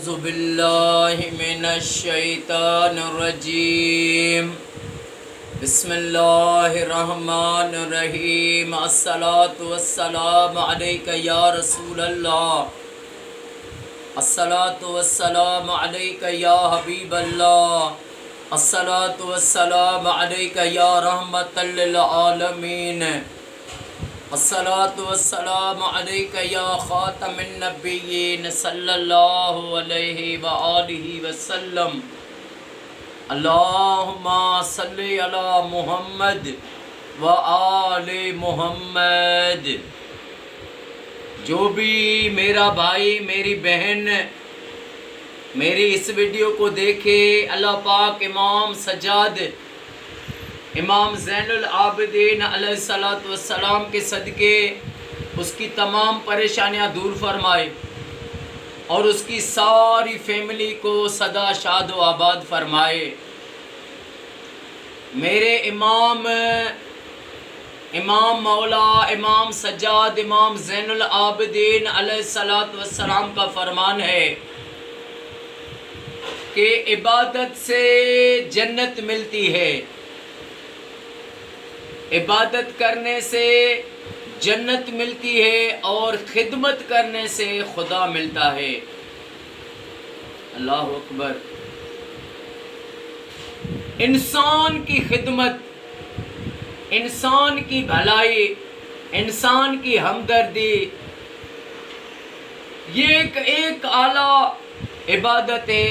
أعوذ بالله من الشيطان الرجيم بسم الله الرحمن الرحيم الصلاة والسلام عليك يا رسول الله الصلاة والسلام عليك يا حبيب الله الصلاة والسلام عليك يا رحمة للعالمين الصلاة والسلام عليك يا خاتم النبيين صلى الله عليه وآله وسلم اللهم صل على محمد وآل محمد۔ جو بھی میرا بھائی میری بہن میری اس ویڈیو کو دیکھے، اللہ پاک امام سجاد امام زین العابدین علیہ السلام کے صدقے اس کی تمام پریشانیاں دور فرمائے اور اس کی ساری فیملی کو سدا شاد و آباد فرمائے۔ میرے امام مولا امام سجاد امام زین العابدین علیہ السلام کا فرمان ہے کہ عبادت سے جنت ملتی ہے، عبادت کرنے سے جنت ملتی ہے اور خدمت کرنے سے خدا ملتا ہے۔ اللہ اکبر۔ انسان کی خدمت، انسان کی بھلائی، انسان کی ہمدردی، یہ ایک اعلیٰ عبادت ہے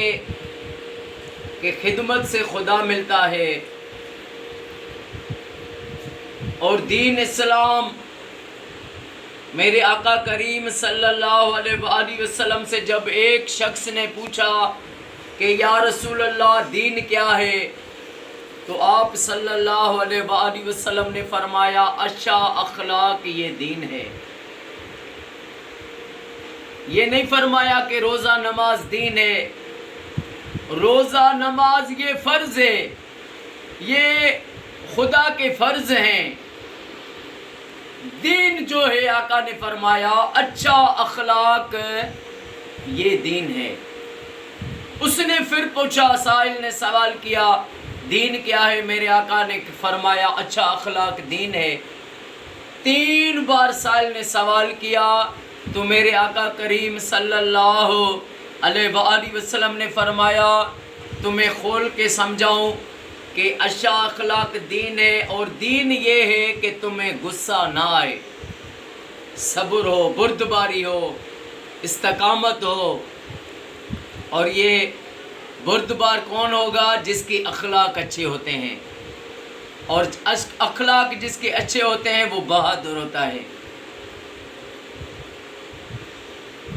کہ خدمت سے خدا ملتا ہے۔ اور دین اسلام میرے آقا کریم صلی اللہ علیہ وآلہ وسلم سے جب ایک شخص نے پوچھا کہ یا رسول اللہ دین کیا ہے، تو آپ صلی اللہ علیہ وآلہ وسلم نے فرمایا اچھا اخلاق یہ دین ہے۔ یہ نہیں فرمایا کہ روزہ نماز دین ہے، روزہ نماز یہ فرض ہے، یہ خدا کے فرض ہیں۔ دین جو ہے آقا نے فرمایا اچھا اخلاق یہ دین ہے۔ اس نے پھر پوچھا، سائل نے سوال کیا دین کیا ہے؟ میرے آقا نے فرمایا اچھا اخلاق دین ہے۔ 3 بار سائل نے سوال کیا تو میرے آقا کریم صلی اللہ علیہ وآلہ وسلم نے فرمایا تمہیں کھول کے سمجھاؤں کہ اچھا اخلاق دین ہے، اور دین یہ ہے کہ تمہیں غصہ نہ آئے، صبر ہو، بردباری ہو، استقامت ہو۔ اور یہ بردبار کون ہوگا؟ جس کی اخلاق اچھے ہوتے ہیں، اور اخلاق جس کے اچھے ہوتے ہیں وہ بہادر ہوتا ہے۔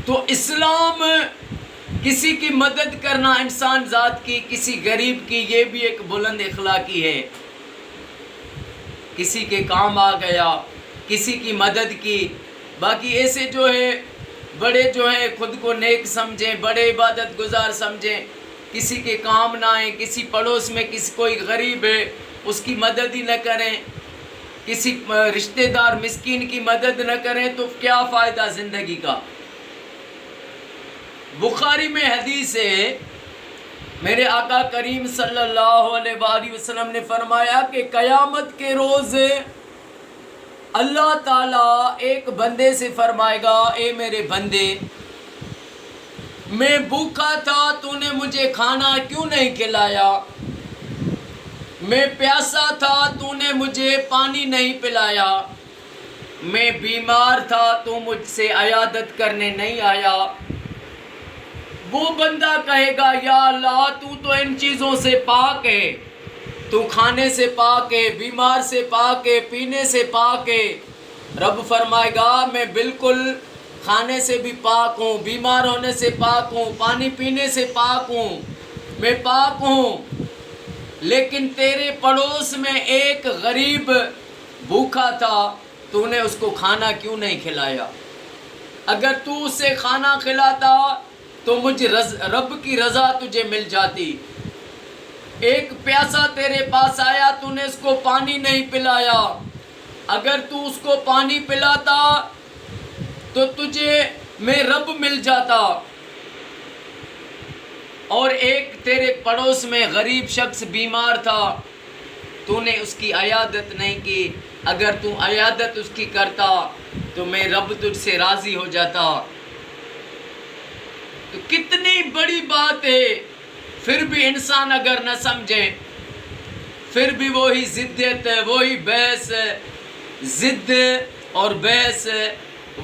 تو اسلام کسی کی مدد کرنا، انسان ذات کی، کسی غریب کی، یہ بھی ایک بلند اخلاقی ہے۔ کسی کے کام آ گیا، کسی کی مدد کی۔ باقی ایسے جو ہے بڑے جو ہیں خود کو نیک سمجھیں، بڑے عبادت گزار سمجھیں، کسی کے کام نہ آئیں، کسی پڑوس میں کسی کوئی غریب ہے اس کی مدد ہی نہ کریں، کسی رشتہ دار مسکین کی مدد نہ کریں، تو کیا فائدہ زندگی کا؟ بخاری میں حدیث ہے، میرے آقا کریم صلی اللہ علیہ وآلہ وسلم نے فرمایا کہ قیامت کے روز اللہ تعالیٰ ایک بندے سے فرمائے گا اے میرے بندے، میں بھوکا تھا تو نے مجھے کھانا کیوں نہیں کھلایا؟ میں پیاسا تھا تو نے مجھے پانی نہیں پلایا؟ میں بیمار تھا تو مجھ سے عیادت کرنے نہیں آیا؟ وہ بندہ کہے گا یا اللہ تو ان چیزوں سے پاک ہے، تو کھانے سے پاک ہے، بیمار سے پاک ہے، پینے سے پاک ہے۔ رب فرمائے گا میں بالکل کھانے سے بھی پاک ہوں، بیمار ہونے سے پاک ہوں، پانی پینے سے پاک ہوں، میں پاک ہوں، لیکن تیرے پڑوس میں ایک غریب بھوکا تھا، تو نے اس کو کھانا کیوں نہیں کھلایا؟ اگر تو اسے کھانا کھلاتا تو مجھے رب کی رضا تجھے مل جاتی۔ ایک پیاسا تیرے پاس آیا، تو نے اس کو پانی نہیں پلایا، اگر تو اس کو پانی پلاتا تو تجھے میں رب مل جاتا۔ اور ایک تیرے پڑوس میں غریب شخص بیمار تھا، تو نے اس کی عیادت نہیں کی، اگر تو عیادت اس کی کرتا تو میں رب تجھ سے راضی ہو جاتا۔ تو کتنی بڑی بات ہے، پھر بھی انسان اگر نہ سمجھے، پھر بھی وہی ضدیت ہے، وہی بحث ہے، ضد اور بحث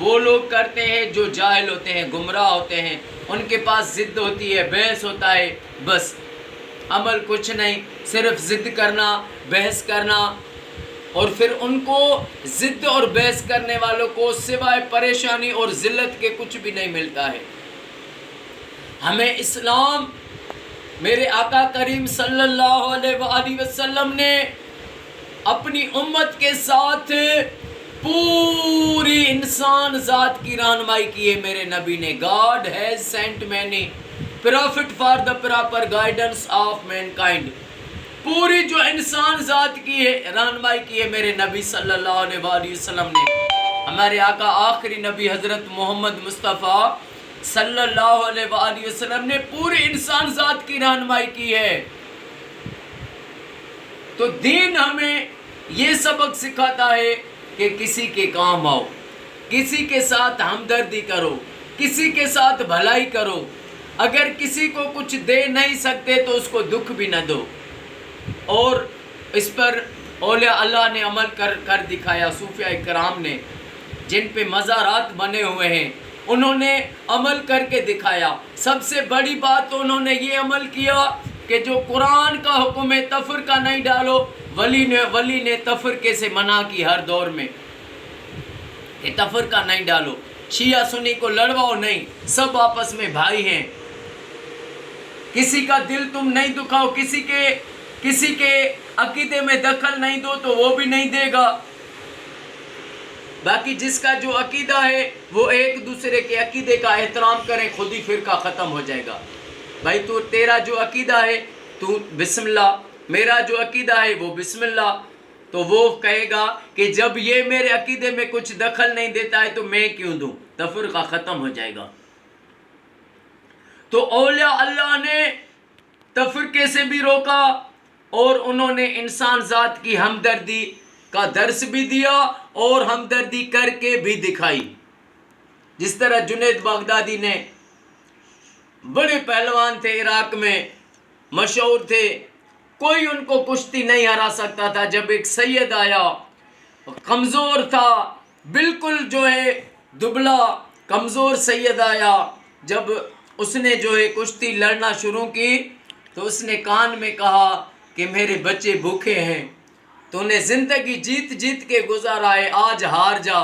وہ لوگ کرتے ہیں جو جاہل ہوتے ہیں، گمراہ ہوتے ہیں، ان کے پاس ضد ہوتی ہے، بحث ہوتا ہے، بس عمل کچھ نہیں، صرف ضد کرنا، بحث کرنا، اور پھر ان کو ضد اور بحث کرنے والوں کو سوائے پریشانی اور ذلت کے کچھ بھی نہیں ملتا ہے۔ ہمیں اسلام، میرے آقا کریم صلی اللہ علیہ وآلہ وسلم نے اپنی امت کے ساتھ پوری انسان ذات کی رہنمائی کی ہے۔ میرے نبی نے God has sent many prophet for the proper guidance of mankind، پوری جو انسان ذات کی ہے رہنمائی کی ہے میرے نبی صلی اللہ علیہ وآلہ وسلم نے۔ ہمارے آقا آخری نبی حضرت محمد مصطفیٰ صلی اللہ علیہ وآلہ وسلم نے پوری انسان ذات کی رہنمائی کی ہے۔ تو دین ہمیں یہ سبق سکھاتا ہے کہ کسی کے کام آؤ، کسی کے ساتھ ہمدردی کرو، کسی کے ساتھ بھلائی کرو، اگر کسی کو کچھ دے نہیں سکتے تو اس کو دکھ بھی نہ دو۔ اور اس پر اولیاء اللہ نے عمل کر دکھایا، صوفیاء کرام نے، جن پہ مزارات بنے ہوئے ہیں، انہوں نے عمل کر کے دکھایا۔ سب سے بڑی بات تو انہوں نے یہ عمل کیا کہ جو قرآن کا حکم ہے تفرقہ نہیں ڈالو، ولی نے تفرقے سے منع کی ہر دور میں کہ تفرقہ نہیں ڈالو، شیعہ سنی کو لڑواؤ نہیں، سب آپس میں بھائی ہیں، کسی کا دل تم نہیں دکھاؤ، کسی کے عقیدے میں دخل نہیں دو تو وہ بھی نہیں دے گا، باقی جس کا جو عقیدہ ہے وہ ایک دوسرے کے عقیدے کا احترام کریں، خود ہی فرقہ ختم ہو جائے گا۔ بھائی تو تیرا جو عقیدہ ہے تو بسم اللہ، میرا جو عقیدہ ہے وہ بسم اللہ، تو وہ کہے گا کہ جب یہ میرے عقیدے میں کچھ دخل نہیں دیتا ہے تو میں کیوں دوں، تفرقہ ختم ہو جائے گا۔ تو اولیاء اللہ نے تفرقے سے بھی روکا اور انہوں نے انسان ذات کی ہمدردی کا درس بھی دیا اور ہمدردی کر کے بھی دکھائی۔ جس طرح جنید بغدادی نے، بڑے پہلوان تھے، عراق میں مشہور تھے، کوئی ان کو کشتی نہیں ہرا سکتا تھا، جب ایک سید آیا، کمزور تھا، بالکل جو ہے دبلا کمزور سید آیا، جب اس نے جو ہے کشتی لڑنا شروع کی تو اس نے کان میں کہا کہ میرے بچے بھوکے ہیں، تو نے زندگی جیت کے گزارا ہے، آج ہار جا،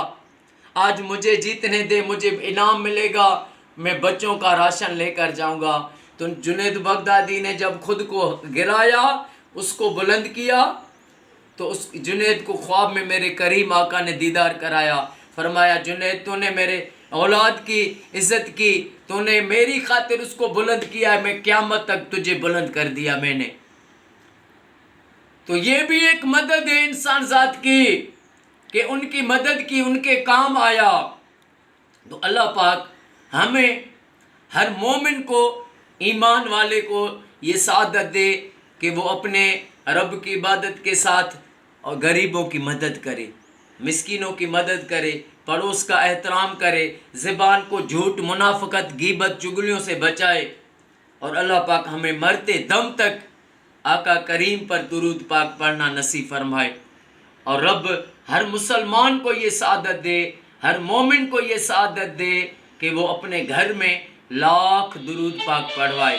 آج مجھے جیتنے دے، مجھے انعام ملے گا، میں بچوں کا راشن لے کر جاؤں گا۔ تو جنید بغدادی نے جب خود کو گرایا، اس کو بلند کیا، تو اس جنید کو خواب میں میرے کریم آقا نے دیدار کرایا، فرمایا جنید تو نے میرے اولاد کی عزت کی، تو نے میری خاطر اس کو بلند کیا ہے، میں قیامت تک تجھے بلند کر دیا میں نے۔ تو یہ بھی ایک مدد ہے انسان ذات کی کہ ان کی مدد کی، ان کے کام آیا۔ تو اللہ پاک ہمیں، ہر مومن کو، ایمان والے کو یہ سعادت دے کہ وہ اپنے رب کی عبادت کے ساتھ اور غریبوں کی مدد کرے، مسکینوں کی مدد کرے، پڑوس کا احترام کرے، زبان کو جھوٹ، منافقت، غیبت، چگلیوں سے بچائے، اور اللہ پاک ہمیں مرتے دم تک آقا کریم پر درود پاک پڑھنا نصیب فرمائے، اور رب ہر مسلمان کو یہ سعادت دے، ہر مومن کو یہ سعادت دے کہ وہ اپنے گھر میں لاکھ درود پاک پڑھوائے۔